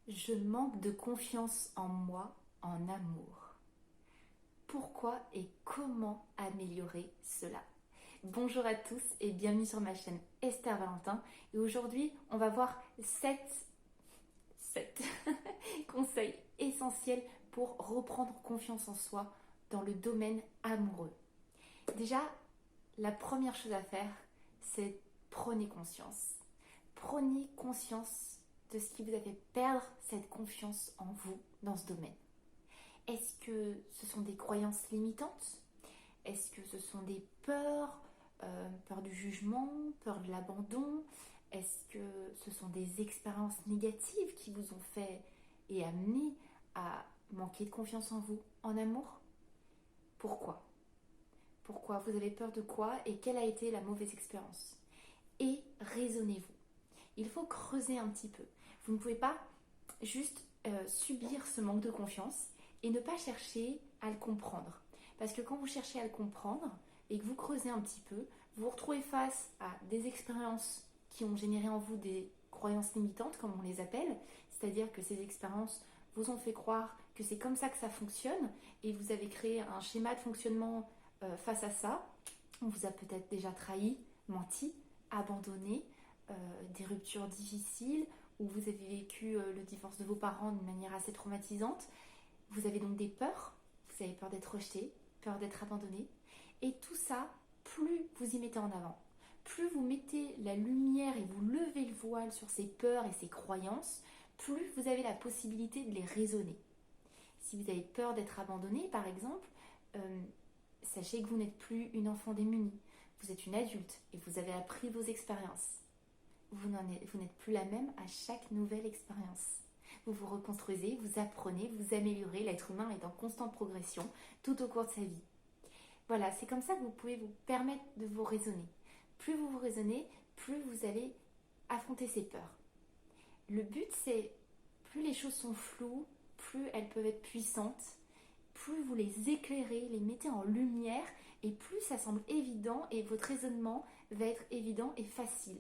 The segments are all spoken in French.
Je manque de confiance en moi, en amour. Pourquoi et comment améliorer cela? Bonjour à tous et bienvenue sur ma chaîne Esther Valentin. Et aujourd'hui, on va voir 7 conseils essentiels pour reprendre confiance en soi dans le domaine amoureux. Déjà, la première chose à faire, c'est prenez conscience. Prenez conscience de ce qui vous a fait perdre cette confiance en vous dans ce domaine. Est-ce que ce sont des croyances limitantes? Est-ce que ce sont des peurs, peur du jugement, peur de l'abandon? Est-ce que ce sont des expériences négatives qui vous ont fait et amené à manquer de confiance en vous, en amour? Pourquoi? Pourquoi? Vous avez peur de quoi et quelle a été la mauvaise expérience? Et raisonnez-vous. Il faut creuser un petit peu. Vous ne pouvez pas juste subir ce manque de confiance et ne pas chercher à le comprendre. Parce que quand vous cherchez à le comprendre et que vous creusez un petit peu, vous vous retrouvez face à des expériences qui ont généré en vous des croyances limitantes, comme on les appelle, c'est-à-dire que ces expériences vous ont fait croire que c'est comme ça que ça fonctionne et vous avez créé un schéma de fonctionnement face à ça. On vous a peut-être déjà trahi, menti, abandonné, des ruptures difficiles, où vous avez vécu le divorce de vos parents d'une manière assez traumatisante. Vous avez donc des peurs, vous avez peur d'être rejeté, peur d'être abandonné. Et tout ça, plus vous y mettez en avant, plus vous mettez la lumière et vous levez le voile sur ces peurs et ces croyances, plus vous avez la possibilité de les raisonner. Si vous avez peur d'être abandonné, par exemple, sachez que vous n'êtes plus une enfant démunie. Vous êtes une adulte et vous avez appris vos expériences. Vous n'êtes plus la même à chaque nouvelle expérience. Vous vous reconstruisez, vous apprenez, vous améliorez. L'être humain est en constante progression tout au cours de sa vie. Voilà, c'est comme ça que vous pouvez vous permettre de vous raisonner. Plus vous vous raisonnez, plus vous allez affronter ces peurs. Le but, c'est plus les choses sont floues, plus elles peuvent être puissantes, plus vous les éclairez, les mettez en lumière, et plus ça semble évident et votre raisonnement va être évident et facile.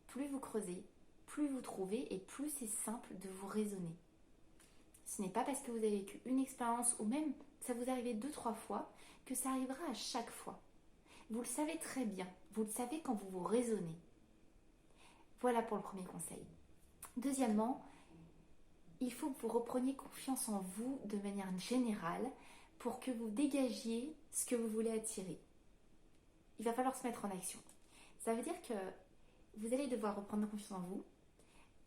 Plus vous creusez, plus vous trouvez et plus c'est simple de vous raisonner. Ce n'est pas parce que vous avez vécu une expérience ou même ça vous arrive 2-3 fois que ça arrivera à chaque fois. Vous le savez très bien, vous le savez quand vous vous raisonnez. Voilà pour le premier conseil. Deuxièmement, il faut que vous repreniez confiance en vous de manière générale pour que vous dégagiez ce que vous voulez attirer. Il va falloir se mettre en action. Ça veut dire que vous allez devoir reprendre confiance en vous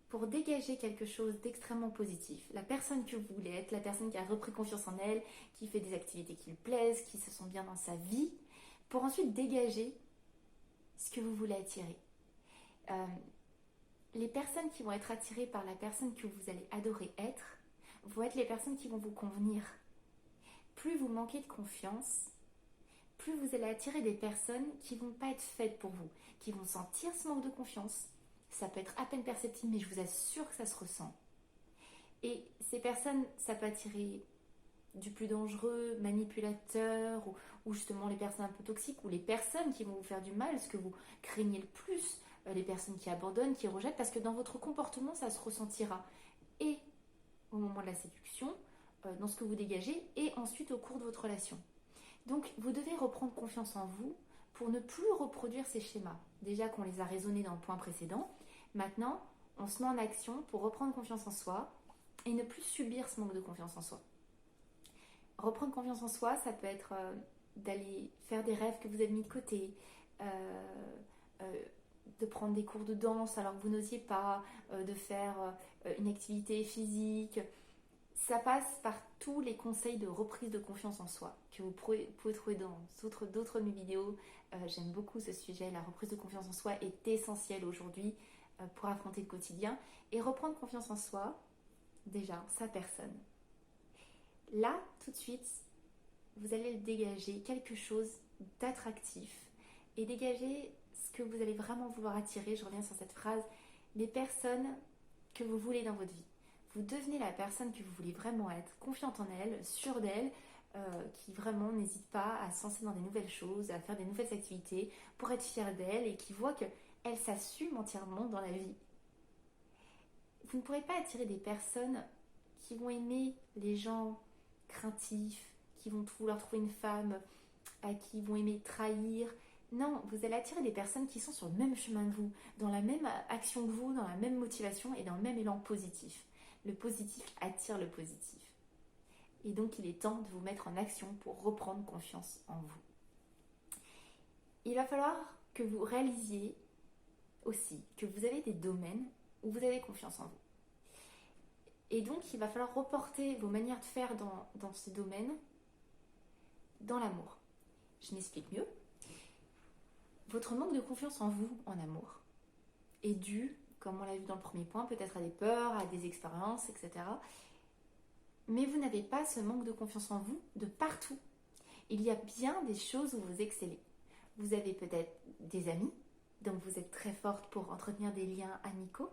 pour dégager quelque chose d'extrêmement positif. La personne que vous voulez être, la personne qui a repris confiance en elle, qui fait des activités qui lui plaisent, qui se sent bien dans sa vie, pour ensuite dégager ce que vous voulez attirer. Les personnes qui vont être attirées par la personne que vous allez adorer être vont être les personnes qui vont vous convenir. Plus vous manquez de confiance, plus vous allez attirer des personnes qui ne vont pas être faites pour vous, qui vont sentir ce manque de confiance. Ça peut être à peine perceptible, mais je vous assure que ça se ressent. Et ces personnes, ça peut attirer du plus dangereux, manipulateurs, ou justement les personnes un peu toxiques, ou les personnes qui vont vous faire du mal, ce que vous craignez le plus, les personnes qui abandonnent, qui rejettent, parce que dans votre comportement, ça se ressentira. Et au moment de la séduction, dans ce que vous dégagez, et ensuite au cours de votre relation. Donc, vous devez reprendre confiance en vous pour ne plus reproduire ces schémas. Déjà qu'on les a raisonnés dans le point précédent, maintenant, on se met en action pour reprendre confiance en soi et ne plus subir ce manque de confiance en soi. Reprendre confiance en soi, ça peut être d'aller faire des rêves que vous avez mis de côté, de prendre des cours de danse alors que vous n'osiez pas, de faire une activité physique. Ça passe par tous les conseils de reprise de confiance en soi que vous pouvez trouver dans d'autres de mes vidéos. J'aime beaucoup ce sujet. La reprise de confiance en soi est essentielle aujourd'hui pour affronter le quotidien. Et reprendre confiance en soi, déjà, sa personne. Là, tout de suite, vous allez dégager quelque chose d'attractif et dégager ce que vous allez vraiment vouloir attirer. Je reviens sur cette phrase, les personnes que vous voulez dans votre vie. Vous devenez la personne que vous voulez vraiment être, confiante en elle, sûre d'elle, qui vraiment n'hésite pas à se lancer dans des nouvelles choses, à faire des nouvelles activités pour être fière d'elle et qui voit qu'elle s'assume entièrement dans la vie. vous ne pourrez pas attirer des personnes qui vont aimer les gens craintifs, qui vont vouloir trouver une femme, qui vont aimer trahir. Non, vous allez attirer des personnes qui sont sur le même chemin que vous, dans la même action que vous, dans la même motivation et dans le même élan positif. Le positif attire le positif. Et donc il est temps de vous mettre en action pour reprendre confiance en vous. Il va falloir que vous réalisiez aussi que vous avez des domaines où vous avez confiance en vous. Et donc il va falloir reporter vos manières de faire dans ces domaines dans l'amour. Je m'explique mieux. Votre manque de confiance en vous, en amour, est dû, comme on l'a vu dans le premier point, peut-être à des peurs, à des expériences, etc. Mais vous n'avez pas ce manque de confiance en vous de partout. Il y a bien des choses où vous excellez. Vous avez peut-être des amis, donc vous êtes très forte pour entretenir des liens amicaux,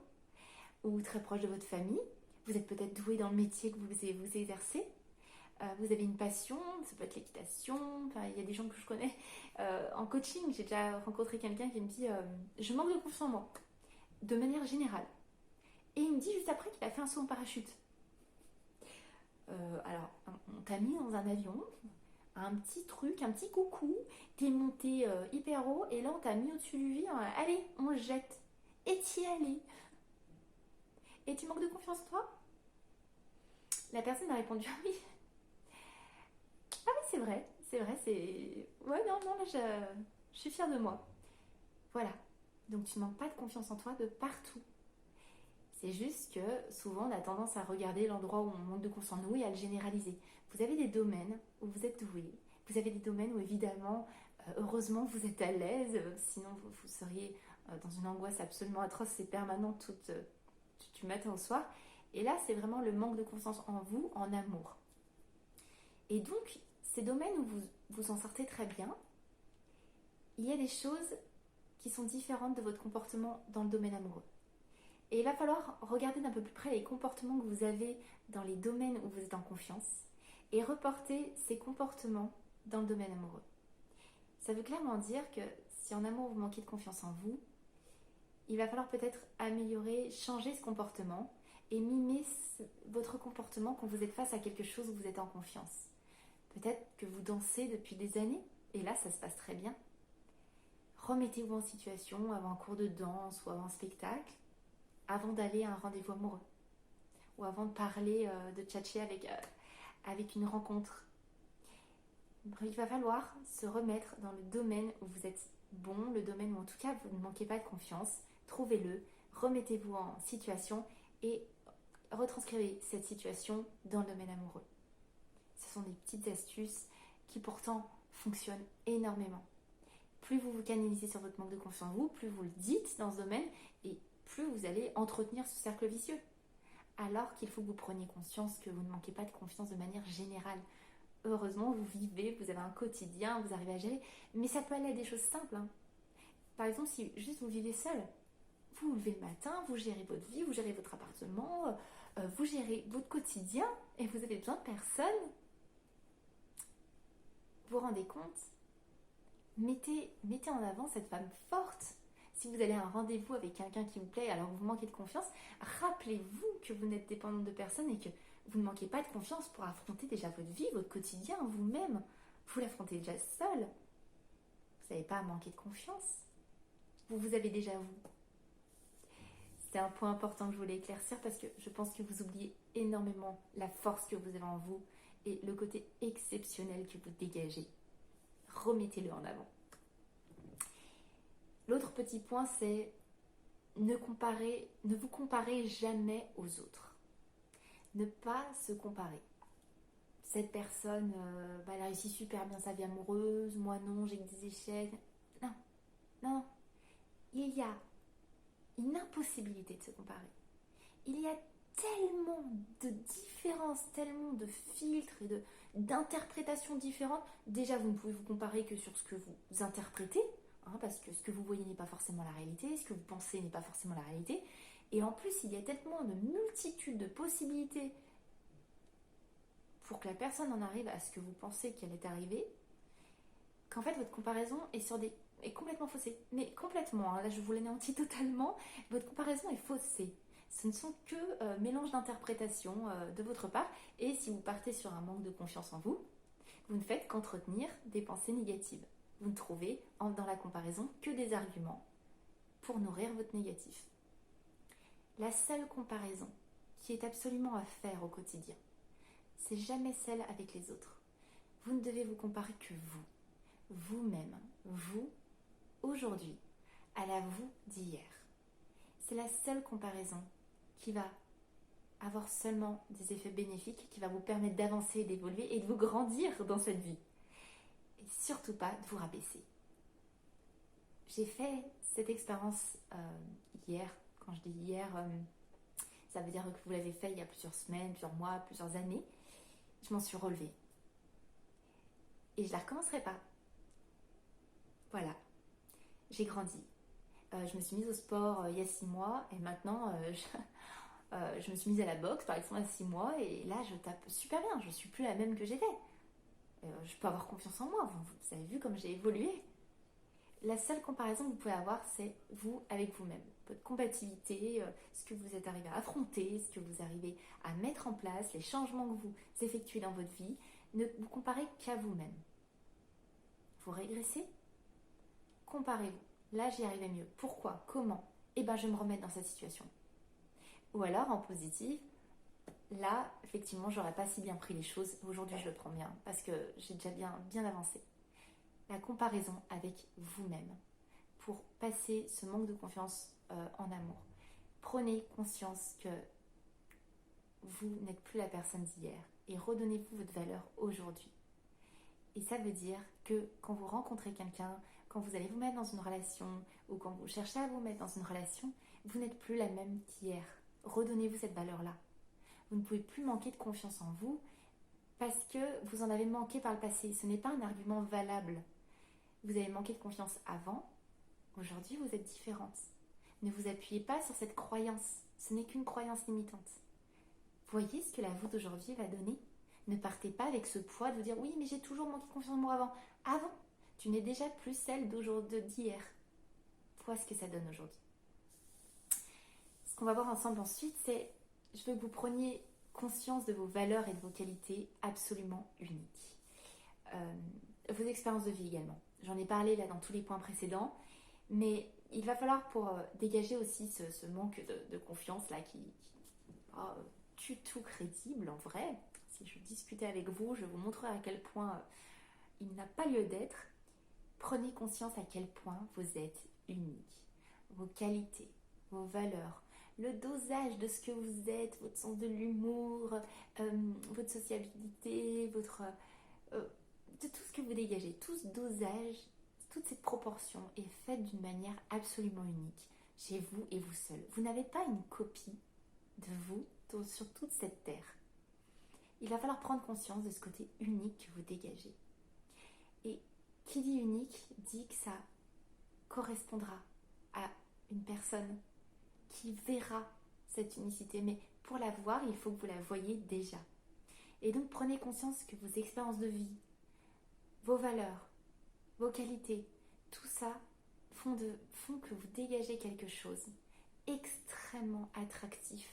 ou très proche de votre famille. Vous êtes peut-être douée dans le métier que vous exercez. Vous avez une passion, ça peut être l'équitation, enfin, il y a des gens que je connais en coaching, j'ai déjà rencontré quelqu'un qui me dit je manque de confiance en moi, de manière générale. Et il me dit juste après qu'il a fait un saut en parachute. Alors, on t'a mis dans un avion, un petit truc, un petit coucou, t'es monté hyper haut et là on t'a mis au-dessus du vide, allez, on se jette. Et t'y es allé. Et tu manques de confiance en toi? La personne m'a répondu ah oui. Ah oui, c'est vrai, c'est... Ouais, non, là, je suis fière de moi. Voilà. Donc, tu ne manques pas de confiance en toi de partout. C'est juste que, souvent, on a tendance à regarder l'endroit où on manque de confiance en nous et à le généraliser. Vous avez des domaines où vous êtes doué. Vous avez des domaines où, évidemment, heureusement, vous êtes à l'aise. Sinon, vous seriez dans une angoisse absolument atroce et permanente du matin au soir. Et là, c'est vraiment le manque de confiance en vous, en amour. Et donc, ces domaines où vous en sortez très bien, il y a des choses qui sont différentes de votre comportement dans le domaine amoureux. Et il va falloir regarder d'un peu plus près les comportements que vous avez dans les domaines où vous êtes en confiance et reporter ces comportements dans le domaine amoureux. Ça veut clairement dire que si en amour vous manquez de confiance en vous, il va falloir peut-être améliorer, changer ce comportement et mimer votre comportement quand vous êtes face à quelque chose où vous êtes en confiance. Peut-être que vous dansez depuis des années et là ça se passe très bien. Remettez-vous en situation avant un cours de danse ou avant un spectacle, avant d'aller à un rendez-vous amoureux ou avant de parler, de tchatcher avec une rencontre. Il va falloir se remettre dans le domaine où vous êtes bon, le domaine où en tout cas vous ne manquez pas de confiance. Trouvez-le, remettez-vous en situation et retranscrivez cette situation dans le domaine amoureux. Ce sont des petites astuces qui pourtant fonctionnent énormément. Plus vous vous canalisez sur votre manque de confiance en vous, plus vous le dites dans ce domaine et plus vous allez entretenir ce cercle vicieux. Alors qu'il faut que vous preniez conscience que vous ne manquez pas de confiance de manière générale. Heureusement, vous vivez, vous avez un quotidien, vous arrivez à gérer, mais ça peut aller à des choses simples. Par exemple, si juste vous vivez seul, vous vous levez le matin, vous gérez votre vie, vous gérez votre appartement, vous gérez votre quotidien et vous avez besoin de personne. Vous vous rendez compte? Mettez en avant cette femme forte. Si vous allez à un rendez-vous avec quelqu'un qui vous plaît alors que vous manquez de confiance, rappelez-vous que vous n'êtes dépendante de personne et que vous ne manquez pas de confiance pour affronter déjà votre vie, votre quotidien, vous-même. Vous l'affrontez déjà seul. Vous n'avez pas à manquer de confiance. Vous avez déjà vous. C'est un point important que je voulais éclaircir parce que je pense que vous oubliez énormément la force que vous avez en vous et le côté exceptionnel que vous dégagez. Remettez-le en avant. L'autre petit point, c'est ne vous comparez jamais aux autres. Ne pas se comparer. Cette personne, elle a réussi super bien sa vie amoureuse, moi non, j'ai que des échecs. Non. Il y a une impossibilité de se comparer. Il y a tellement de différences, tellement de filtres et d'interprétations différentes. Déjà, vous ne pouvez vous comparer que sur ce que vous interprétez, parce que ce que vous voyez n'est pas forcément la réalité, ce que vous pensez n'est pas forcément la réalité. Et en plus, il y a tellement de multitudes de possibilités pour que la personne en arrive à ce que vous pensez qu'elle est arrivée, qu'en fait, votre comparaison est complètement faussée. Mais complètement, là je vous l'anéantis totalement, votre comparaison est faussée. Ce ne sont que mélanges d'interprétations de votre part. Et si vous partez sur un manque de confiance en vous, vous ne faites qu'entretenir des pensées négatives. Vous ne trouvez dans la comparaison que des arguments pour nourrir votre négatif. La seule comparaison qui est absolument à faire au quotidien, c'est jamais celle avec les autres. Vous ne devez vous comparer que vous, vous-même, vous, aujourd'hui, à la vous d'hier. C'est la seule comparaison qui va avoir seulement des effets bénéfiques, qui va vous permettre d'avancer, d'évoluer et de vous grandir dans cette vie. Et surtout pas de vous rabaisser. J'ai fait cette expérience hier. Quand je dis hier, ça veut dire que vous l'avez fait il y a plusieurs semaines, plusieurs mois, plusieurs années. Je m'en suis relevée. Et je ne la recommencerai pas. Voilà. J'ai grandi. Je me suis mise au sport il y a 6 mois et maintenant je me suis mise à la boxe par exemple il y a 6 mois et là je tape super bien. Je ne suis plus la même que j'étais. Je peux avoir confiance en moi. Vous avez vu comme j'ai évolué. La seule comparaison que vous pouvez avoir, c'est vous avec vous-même. Votre compatibilité, ce que vous êtes arrivé à affronter, ce que vous arrivez à mettre en place, les changements que vous effectuez dans votre vie. Ne vous comparez qu'à vous-même. Vous régressez? Comparez-vous. Là, j'y arrivais mieux. Pourquoi? Comment? Eh bien, je vais me remettre dans cette situation. Ou alors, en positif, là, effectivement, j'aurais pas si bien pris les choses. Aujourd'hui, je le prends bien parce que j'ai déjà bien avancé. La comparaison avec vous-même pour passer ce manque de confiance en amour. Prenez conscience que vous n'êtes plus la personne d'hier et redonnez-vous votre valeur aujourd'hui. Et ça veut dire que quand vous rencontrez quelqu'un, quand vous allez vous mettre dans une relation ou quand vous cherchez à vous mettre dans une relation, vous n'êtes plus la même qu'hier. Redonnez-vous cette valeur-là. Vous ne pouvez plus manquer de confiance en vous parce que vous en avez manqué par le passé. Ce n'est pas un argument valable. Vous avez manqué de confiance avant. Aujourd'hui, vous êtes différente. Ne vous appuyez pas sur cette croyance. Ce n'est qu'une croyance limitante. Voyez ce que la vous d'aujourd'hui va donner. Ne partez pas avec ce poids de vous dire « Oui, mais j'ai toujours manqué de confiance en moi avant. » Avant, tu n'es déjà plus celle d'hier. Vois ce que ça donne aujourd'hui. Ce qu'on va voir ensemble ensuite, c'est je veux que vous preniez conscience de vos valeurs et de vos qualités absolument uniques. Vos expériences de vie également. J'en ai parlé là dans tous les points précédents, mais il va falloir pour dégager aussi ce manque de confiance là qui tue tout crédible en vrai. Si je discutais avec vous, je vous montrerai à quel point il n'a pas lieu d'être. Prenez conscience à quel point vous êtes unique. Vos qualités, vos valeurs, le dosage de ce que vous êtes, votre sens de l'humour, votre sociabilité, de tout ce que vous dégagez, tout ce dosage, toute cette proportion est faite d'une manière absolument unique chez vous et vous seul. Vous n'avez pas une copie de vous sur toute cette terre. Il va falloir prendre conscience de ce côté unique que vous dégagez. Et qui dit unique dit que ça correspondra à une personne qui verra cette unicité. Mais pour la voir, il faut que vous la voyiez déjà. Et donc prenez conscience que vos expériences de vie, vos valeurs, vos qualités, tout ça font que vous dégagez quelque chose extrêmement attractif.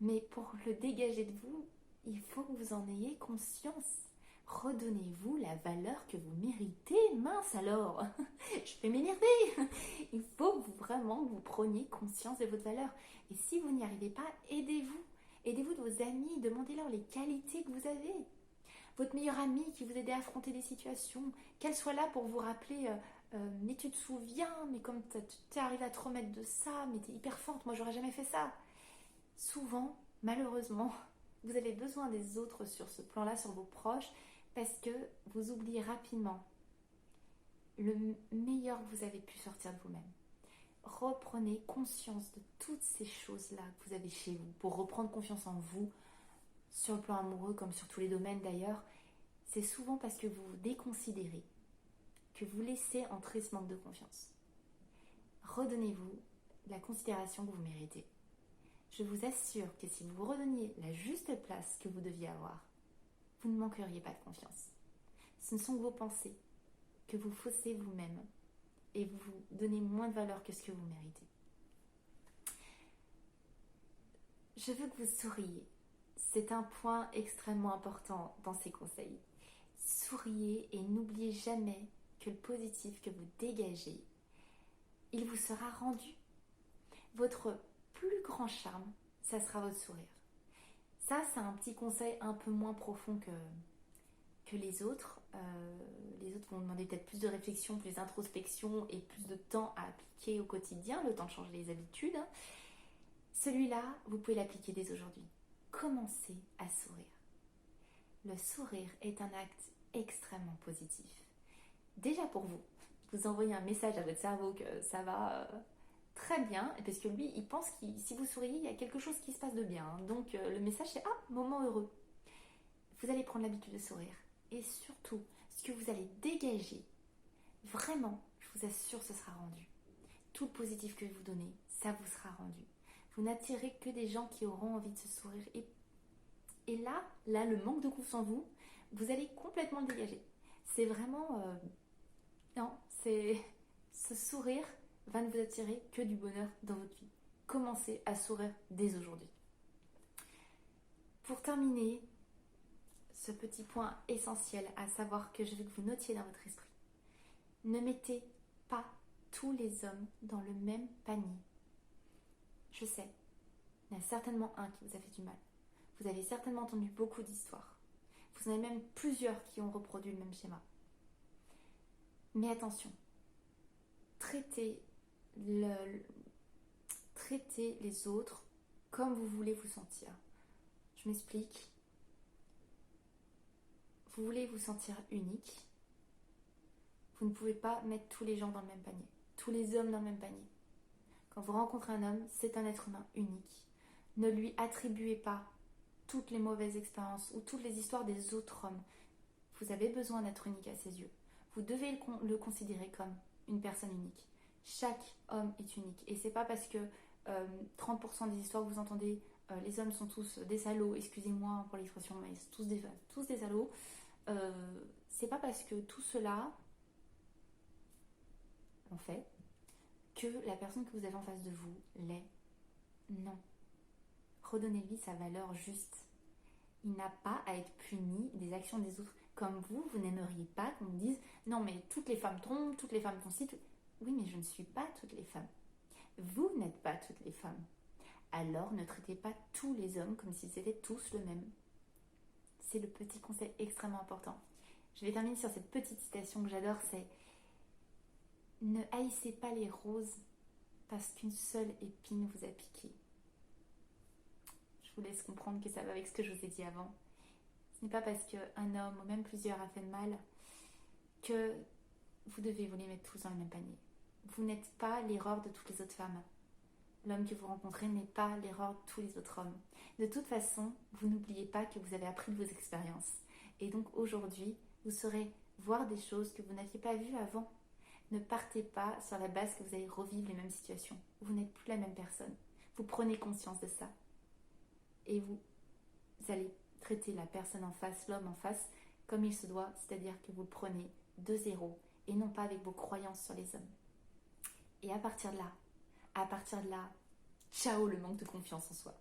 Mais pour le dégager de vous, il faut que vous en ayez conscience. Redonnez-vous la valeur que vous méritez. Mince alors, je vais m'énerver. Il faut vraiment que vous preniez conscience de votre valeur. Et si vous n'y arrivez pas, aidez-vous. Aidez-vous de vos amis, demandez-leur les qualités que vous avez. Votre meilleure amie qui vous aide à affronter des situations, qu'elle soit là pour vous rappeler mais tu te souviens, mais comme tu es arrivé à te remettre de ça, mais tu es hyper forte, moi j'aurais jamais fait ça. Souvent, malheureusement, vous avez besoin des autres sur ce plan-là, sur vos proches, parce que vous oubliez rapidement le meilleur que vous avez pu sortir de vous-même. Reprenez conscience de toutes ces choses-là que vous avez chez vous, pour reprendre confiance en vous, sur le plan amoureux comme sur tous les domaines d'ailleurs. C'est souvent parce que vous vous déconsidérez que vous laissez entrer ce manque de confiance. Redonnez-vous la considération que vous méritez. Je vous assure que si vous vous redonniez la juste place que vous deviez avoir, vous ne manqueriez pas de confiance. Ce ne sont que vos pensées, que vous faussez vous-même et vous vous donnez moins de valeur que ce que vous méritez. Je veux que vous souriez. C'est un point extrêmement important dans ces conseils. Souriez et n'oubliez jamais que le positif que vous dégagez, il vous sera rendu. Votre plus grand charme, ça sera votre sourire. Ça, c'est un petit conseil un peu moins profond que les autres. Les autres vont demander peut-être plus de réflexion, plus d'introspection et plus de temps à appliquer au quotidien, le temps de changer les habitudes. Celui-là, vous pouvez l'appliquer dès aujourd'hui. Commencez à sourire. Le sourire est un acte extrêmement positif. Déjà pour vous, vous envoyez un message à votre cerveau que ça va très bien, parce que lui, il pense que si vous souriez, il y a quelque chose qui se passe de bien. Donc le message c'est « Ah, moment heureux ». Vous allez prendre l'habitude de sourire. Et surtout, ce que vous allez dégager, vraiment, je vous assure, ce sera rendu. Tout le positif que vous donnez, ça vous sera rendu. Vous n'attirez que des gens qui auront envie de se sourire. Et là, le manque de confiance en vous, vous allez complètement le dégager. C'est vraiment... non, c'est... Ce sourire va ne vous attirer que du bonheur dans votre vie. Commencez à sourire dès aujourd'hui. Pour terminer, ce petit point essentiel, à savoir que je veux que vous notiez dans votre esprit. Ne mettez pas tous les hommes dans le même panier. Je sais, il y en a certainement un qui vous a fait du mal. Vous avez certainement entendu beaucoup d'histoires. Vous en avez même plusieurs qui ont reproduit le même schéma. Mais attention, traitez les autres comme vous voulez vous sentir. Je m'explique. Vous voulez vous sentir unique. Vous ne pouvez pas mettre tous les gens dans le même panier, tous les hommes dans le même panier. Quand vous rencontrez un homme, c'est un être humain unique. Ne lui attribuez pas toutes les mauvaises expériences ou toutes les histoires des autres hommes. Vous avez besoin d'être unique à ses yeux. Vous devez le considérer comme une personne unique. Chaque homme est unique. Et c'est pas parce que 30% des histoires que vous entendez, les hommes sont tous des salauds, excusez-moi pour l'expression, mais tous des salauds. C'est pas parce que tout cela en fait que la personne que vous avez en face de vous l'est. Non. Redonnez-lui sa valeur juste. Il n'a pas à être puni des actions des autres. Comme vous n'aimeriez pas qu'on vous dise « Non, mais toutes les femmes trompent, toutes les femmes font ci. » Oui, mais je ne suis pas toutes les femmes. Vous n'êtes pas toutes les femmes. Alors ne traitez pas tous les hommes comme s'ils étaient tous le même. C'est le petit conseil extrêmement important. Je vais terminer sur cette petite citation que j'adore, c'est « Ne haïssez pas les roses parce qu'une seule épine vous a piqué. » Je vous laisse comprendre que ça va avec ce que je vous ai dit avant. Ce n'est pas parce qu'un homme ou même plusieurs a fait mal que vous devez vous les mettre tous dans le même panier. Vous n'êtes pas l'erreur de toutes les autres femmes. L'homme que vous rencontrez n'est pas l'erreur de tous les autres hommes. De toute façon, vous n'oubliez pas que vous avez appris de vos expériences. Et donc aujourd'hui, vous saurez voir des choses que vous n'aviez pas vues avant. Ne partez pas sur la base que vous allez revivre les mêmes situations. Vous n'êtes plus la même personne. Vous prenez conscience de ça. Et vous allez traiter la personne en face, l'homme en face, comme il se doit, c'est-à-dire que vous le prenez de zéro et non pas avec vos croyances sur les hommes. Et à partir de là, ciao le manque de confiance en soi.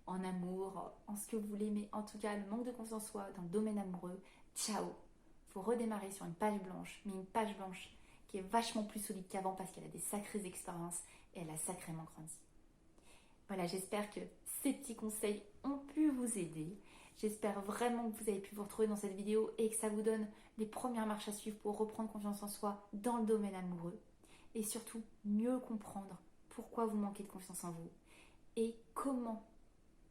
En amour, en ce que vous voulez, mais en tout cas, le manque de confiance en soi dans le domaine amoureux, ciao. Faut redémarrer sur une page blanche, mais une page blanche qui est vachement plus solide qu'avant parce qu'elle a des sacrées expériences et elle a sacrément grandi. Voilà, j'espère que ces petits conseils ont pu vous aider. J'espère vraiment que vous avez pu vous retrouver dans cette vidéo et que ça vous donne les premières marches à suivre pour reprendre confiance en soi dans le domaine amoureux. Et surtout, mieux comprendre pourquoi vous manquez de confiance en vous et comment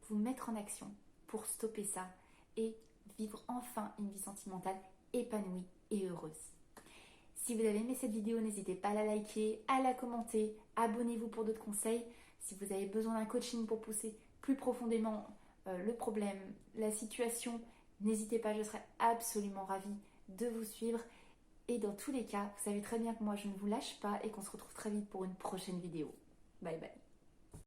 vous mettre en action pour stopper ça et vivre enfin une vie sentimentale épanouie et heureuse. Si vous avez aimé cette vidéo, n'hésitez pas à la liker, à la commenter, abonnez-vous pour d'autres conseils. Si vous avez besoin d'un coaching pour pousser plus profondément le problème, la situation, n'hésitez pas, je serai absolument ravie de vous suivre. Et dans tous les cas, vous savez très bien que moi je ne vous lâche pas et qu'on se retrouve très vite pour une prochaine vidéo. Bye bye.